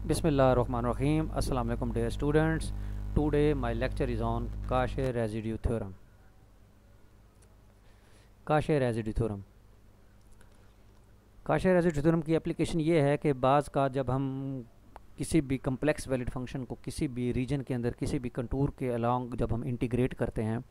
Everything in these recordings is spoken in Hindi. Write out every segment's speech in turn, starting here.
Bismillahirrahmanirrahim. Assalamu alaikum dear students. Today my lecture is on Cauchy residue theorem. Cauchy residue theorem. Cauchy residue theorem की एप्लीकेशन ये है कि बाज़ का जब हम किसी भी कम्प्लेक्स वैलिड फंक्शन को किसी भी रीजन के अंदर किसी भी कंटूर के अलॉन्ग जब हम इंटीग्रेट करते हैं,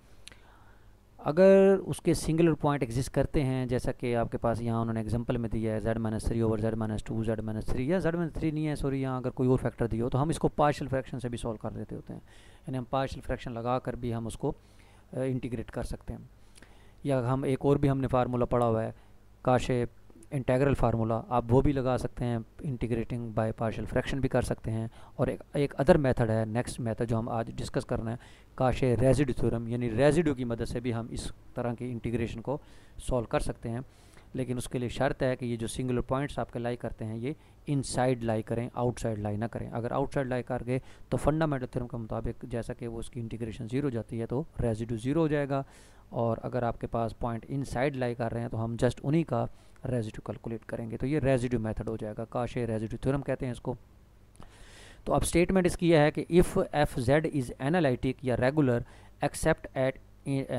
अगर उसके सिंगुलर पॉइंट एग्जिस्ट करते हैं, जैसा कि आपके पास यहाँ उन्होंने एग्जांपल में दिया है z-3 ओवर z-2 z-3 या z-3 नहीं है सॉरी, यहाँ अगर कोई और फैक्टर दिया हो तो हम इसको पार्शियल फ्रैक्शन से भी सॉल्व कर देते होते हैं। यानी हम पार्शियल फ्रैक्शन लगा कर भी हम उसको इंटीग्रेट कर सकते हैं। या हम एक और भी हमने फार्मूला पढ़ा हुआ है काशे इंटेग्रल फार्मूला, आप वो भी लगा सकते हैं, इंटीग्रेटिंग बाय पार्शियल फ्रैक्शन भी कर सकते हैं। और एक अदर मेथड है, नेक्स्ट मेथड जो हम आज डिस्कस करना है, काशे रेजिड्यू थ्योरम, यानी रेजिड्यू की मदद से भी हम इस तरह की इंटीग्रेशन को सॉल्व कर सकते हैं। लेकिन उसके लिए शर्त है कि ये जो सिंगुलर पॉइंट्स आपके लाई करते हैं ये इनसाइड लाई करें, आउटसाइड लाई ना करें। अगर आउटसाइड लाई कर गए तो फंडामेंटल थ्योरम के मुताबिक जैसा कि वो उसकी इंटीग्रेशन ज़ीरो हो जाती है तो रेजिड्यू ज़ीरो हो जाएगा। और अगर आपके पास पॉइंट इनसाइड लाई कर रहे हैं तो हम जस्ट उन्हीं का रेजिड्यू कैलकुलेट करेंगे, तो ये रेजिड्यू मेथड हो जाएगा, काशे रेजिड्यू थ्योरम कहते हैं इसको। तो अब स्टेटमेंट इसकी यह है कि if F z is analytic या regular except at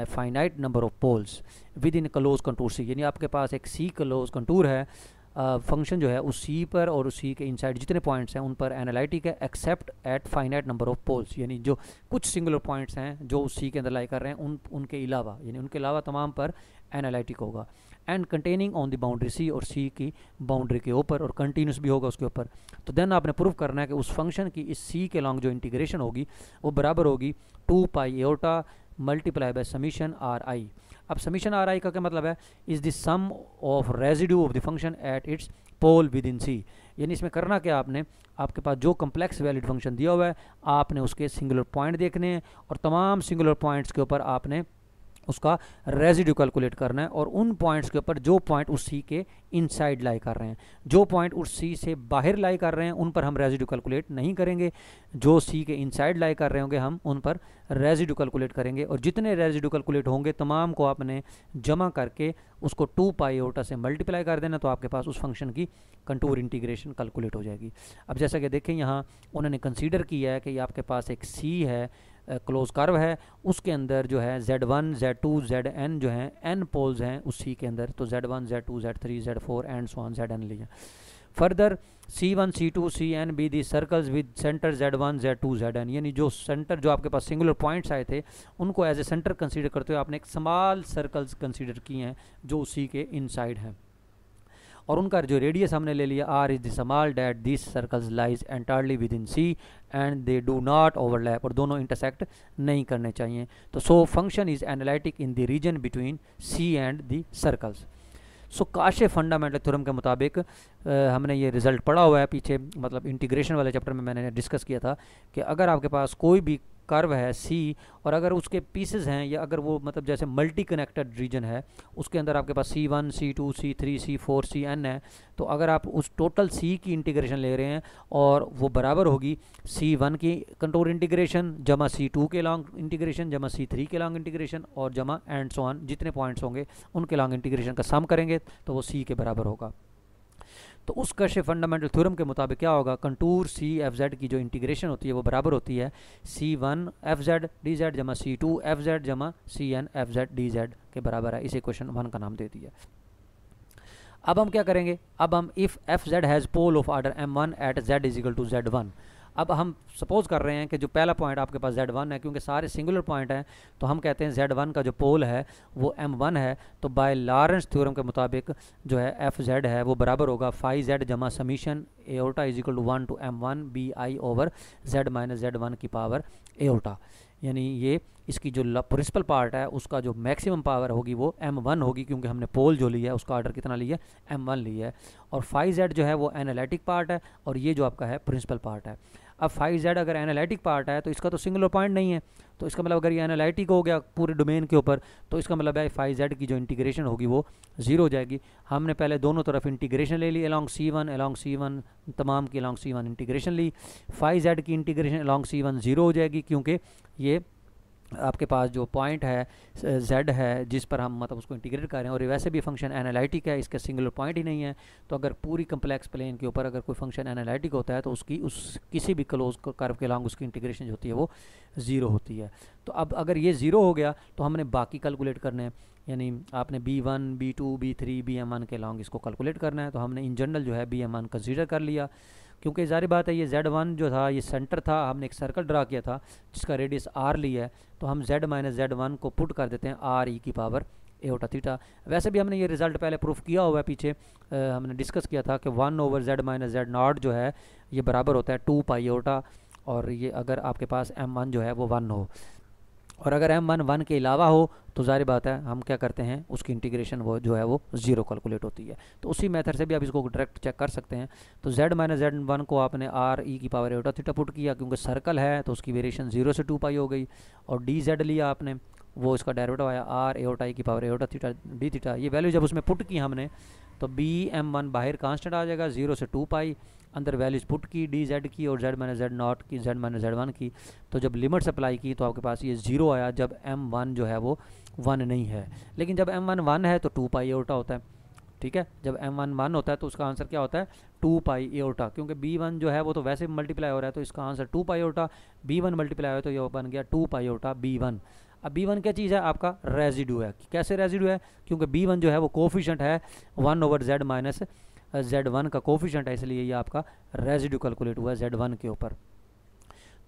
finite number of poles within closed contour C, यानी आपके पास एक सी क्लोज कंटूर है, फंक्शन जो है उस सी पर और उस सी के इनसाइड जितने पॉइंट्स हैं उन पर एनालिटिक है, except at finite number of poles, यानी जो कुछ सिंगुलर पॉइंट्स हैं जो उस सी के अंदर लाई कर रहे हैं उनके अलावा, यानी उनके अलावा तमाम पर एनालिटिक होगा। And containing on the boundary C, और सी की बाउंड्री के ऊपर, और कंटिन्यूस भी होगा उसके ऊपर। तो देन आपने प्रूव करना है कि उस फंक्शन की इस सी के लॉन्ग जो इंटीग्रेशन होगी वो बराबर होगी 2 pi iota multiply by summation R I. अब समीशन आर आई का क्या मतलब है, is the sum of residue of the function at its pole within C, यानी इसमें करना क्या आपने, आपके पास जो कम्प्लेक्स वैलिड फंक्शन दिया हुआ है आपने उसके सिंगुलर पॉइंट देखने हैं और तमाम सिंगुलर पॉइंट्स के ऊपर आपने उसका रेजिड्यू कैलकुलेट करना है, और उन पॉइंट्स के ऊपर जो पॉइंट उस सी के इनसाइड लाई कर रहे हैं, जो पॉइंट उस सी से बाहर लाई कर रहे हैं उन पर हम रेजिड्यू कैलकुलेट नहीं करेंगे, जो सी के इनसाइड लाई कर रहे होंगे हम उन पर रेजिड्यू कैलकुलेट करेंगे। और जितने रेजिड्यू कैलकुलेट होंगे तमाम को आपने जमा करके उसको 2 पाई एओटा से मल्टीप्लाई कर देना, तो आपके पास उस फंक्शन की कंटूर इंटीग्रेशन कैलकुलेट हो जाएगी। अब जैसा कि देखें यहाँ उन्होंने कंसीडर किया है कि आपके पास एक सी है, क्लोज कर्व है, उसके अंदर जो है z1 z2 zn जो है n पोल्स हैं उस सी के अंदर, तो z1 z2 z3 z4 and so on zn लिया। Further c1 c2 cn be the circles with centre z1 z2 zn, यानी जो सेंटर जो आपके पास सिंगुलर पॉइंट्स आए थे उनको एज ए सेंटर कंसीडर करते हुए आपने एक स्मॉल सर्कल्स कंसीडर किए हैं जो उसी के इनसाइड हैं, और उनका जो रेडियस हमने ले लिया r is the small that this circles lies entirely within C and they do not overlap, और दोनों इंटरसेक्ट नहीं करने चाहिए। तो so function is analytic in the region between C and the circles. So Cauchy's fundamental theorem के मुताबिक हमने ये रिजल्ट पढ़ा हुआ है पीछे, मतलब इंटीग्रेशन वाले चैप्टर में मैंने डिस्कस किया था कि अगर आपके पास कोई भी कर्व है सी और अगर उसके पीसेस हैं, या अगर वो मतलब जैसे मल्टी कनेक्टेड रीजन है उसके अंदर आपके पास C1 C2 C3 C4 Cn है, तो अगर आप उस टोटल सी की इंटीग्रेशन ले रहे हैं और वो बराबर होगी C1 की कंटूर इंटीग्रेशन जमा C2 के लॉन्ग इंटीग्रेशन जमा C3 के लॉन्ग इंटीग्रेशन और जमा एंड सो ऑन, जितने पॉइंट्स होंगे उनके लॉन्ग इंटीग्रेशन का सम करेंगे तो वो सी के बराबर होगा। तो उस काशे फंडामेंटल थ्योरम के मुताबिक क्या होगा, कंटूर सी एफ जेड की जो इंटीग्रेशन होती है वो बराबर होती है C1 F Z D Z जमा C2 एफ जेड जमा Cn F Z D Z के बराबर है। इसे क्वेश्चन 1 का नाम दे दिया। अब हम क्या करेंगे, अब हम if F Z has pole of order m1 at z is equal to z1, अब हम सपोज कर रहे हैं कि जो पहला पॉइंट आपके पास z1 है, क्योंकि सारे सिंगुलर पॉइंट हैं तो हम कहते हैं z1 का जो पोल है वो m1 है, तो बाय लॉरेंस थ्योरम के मुताबिक जो है एफ जेड है वो बराबर होगा फाई जेड जमा summation iota is equal to 1 to m1 bi over z minus z1 की पावर एओटा, यानी ये इसकी जो प्रिंसिपल पार्ट है उसका जो मैक्सिमम पावर होगी वो m1 होगी, क्योंकि हमने पोल जो लिया है उसका ऑर्डर कितना लिया है m1 लिया है, और फाई जेड जो है वो एनालिटिक पार्ट है और ये जो आपका है प्रिंसिपल पार्ट है। अब फाई जेड अगर एनालिटिक पार्ट है तो इसका तो सिंगुलर पॉइंट नहीं है, तो इसका मतलब अगर ये एनालिटिक हो गया पूरे डोमेन के ऊपर तो इसका मतलब है फाई जेड की जो इंटीग्रेशन होगी वो 0 हो जाएगी। हमने पहले दोनों तरफ इंटीग्रेशन ले ली अलॉन्ग C1 तमाम की अलॉन्ग C1 इंटीग्रेशन ली, फाई जेड की इंटीग्रेशन अलॉन्ग C1 0 हो जाएगी क्योंकि ये आपके पास जो पॉइंट है z है जिस पर हम मतलब उसको इंटीग्रेट कर रहे हैं, और वैसे भी फंक्शन एनालिटिक है, इसका सिंगुलर पॉइंट ही नहीं है। तो अगर पूरी कम्प्लेक्स प्लेन के ऊपर अगर कोई फंक्शन एनालिटिक होता है तो उसकी उस किसी भी क्लोज कर्व के लॉन्ग उसकी इंटीग्रेशन जो होती है वो ज़ीरो होती है। तो अब अगर ये ज़ीरो हो गया तो हमने बाकी कैलकुलेट करने हैं, यानी आपने b1 b2 b3 bm1 के लॉन्ग इसको कैलकुलेट करना है। तो हमने इन जनरल जो है bm1 कंसीडर कर लिया, क्योंकि ज़ाहिर बात है ये z1 जो था ये सेंटर था, हमने एक सर्कल ड्रा किया था जिसका रेडियस r लिया है, तो हम z माइनस z1 को पुट कर देते हैं r e की पावर एओटा थीटा। वैसे भी हमने ये रिज़ल्ट पहले प्रूफ किया हुआ है, पीछे हमने डिस्कस किया था कि 1 over z minus z not जो है ये बराबर होता है 2 पाई एओटा, और ये अगर आपके पास m1 जो है वो 1 हो, और अगर m1 1 के अलावा हो तो ज़ाहिर बात है हम क्या करते हैं उसकी इंटीग्रेशन वो जो है वो ज़ीरो कैलकुलेट होती है। तो उसी मेथड से भी आप इसको डायरेक्ट चेक कर सकते हैं। तो z माइनस z1 को आपने r e की पावर एओटा थीटा पुट किया, क्योंकि सर्कल है तो उसकी वेरिएशन 0 से 2 पाई हो गई, और dz लिया आपने, वो इसका डेरिवेटिव आया r एओटा ई की power aorta theta D theta. ये वैल्यू जब उसमें पुट की हमने तो bm1 बाहर कांस्टेंट आ जाएगा 0 से 2 पाई, अंदर वैल्यूज पुट की dz की और z माइनस z नॉट की, z माइनस z1 की। तो जब लिमिट्स अप्लाई की तो आपके पास ये 0 आया जब m1 जो है वो 1 नहीं है, लेकिन जब m1 1 है तो 2 पाई एओटा होता है। ठीक है, जब m1 1 होता है तो उसका आंसर क्या होता है 2 पाई एओटा, क्योंकि b1 जो है वो तो वैसे मल्टीप्लाई हो रहा है तो इसका answer 2 pi aorta, b1 multiply हो तो ये बन गया 2 पाई एओटा b1। अब b1 क्या चीज़ है, आपका रेजिड्यू है। कैसे रेजिड्यू है, क्योंकि b1 जो है वो कोफिशिएंट है 1 ओवर z माइनस z1 का कोफिशिएंट है, इसलिए ये आपका रेजिड्यू कैलकुलेट हुआ है z1 के ऊपर।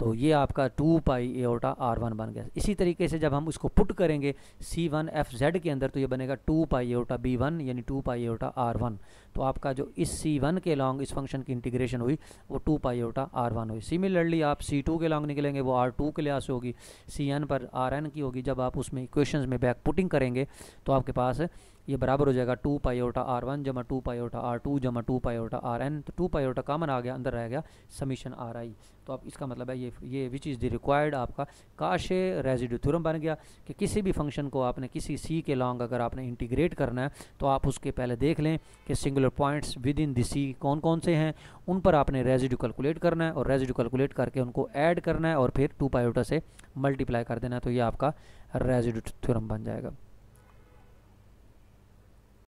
तो ये आपका 2 पाई एओटा r1 बन गया। इसी तरीके से जब हम उसको पुट करेंगे c1 के अंदर तो ये बनेगा 2 पाई एओटा b1 यानी 2 पाई एओटा r1। तो आपका जो इस c1 के लॉन्ग इस फंक्शन की इंटीग्रेशन हुई वो 2 पाई एओटा r1 हुई। सिमिलरली आप c2 के लॉन्ग निकलेंगे वो r2 के लिहाज से होगी, cn पर rn की होगी। जब आप उसमें इक्वेशंस में बैक पुटिंग करेंगे तो आपके पास ये बराबर हो जाएगा 2 पाई एओटा r1 जमा 2 पाई एओटा r2 जमा 2 पाई एओटा rn। तो 2 पाई एओटा कॉमन आ गया, अंदर रह गया समीशन ri। तो अब इसका मतलब है ये विच इज़ द रिक्वायर्ड आपका काशे रेजिड्यू थ्योरम बन गया कि किसी भी फंक्शन को आपने किसी सी के लॉन्ग अगर आपने इंटीग्रेट करना है तो आप उसके पहले देख लें कि singular points within the C कौन कौन से हैं, उन पर आपने रेजिड्यू कैलकुलेट करना है, और रेजिड्यू कैलकुलेट करके उनको ऐड करना है और फिर 2 पाई एओटा से मल्टीप्लाई कर देना है। तो ये आपका रेजिड्यू थ्योरम बन जाएगा।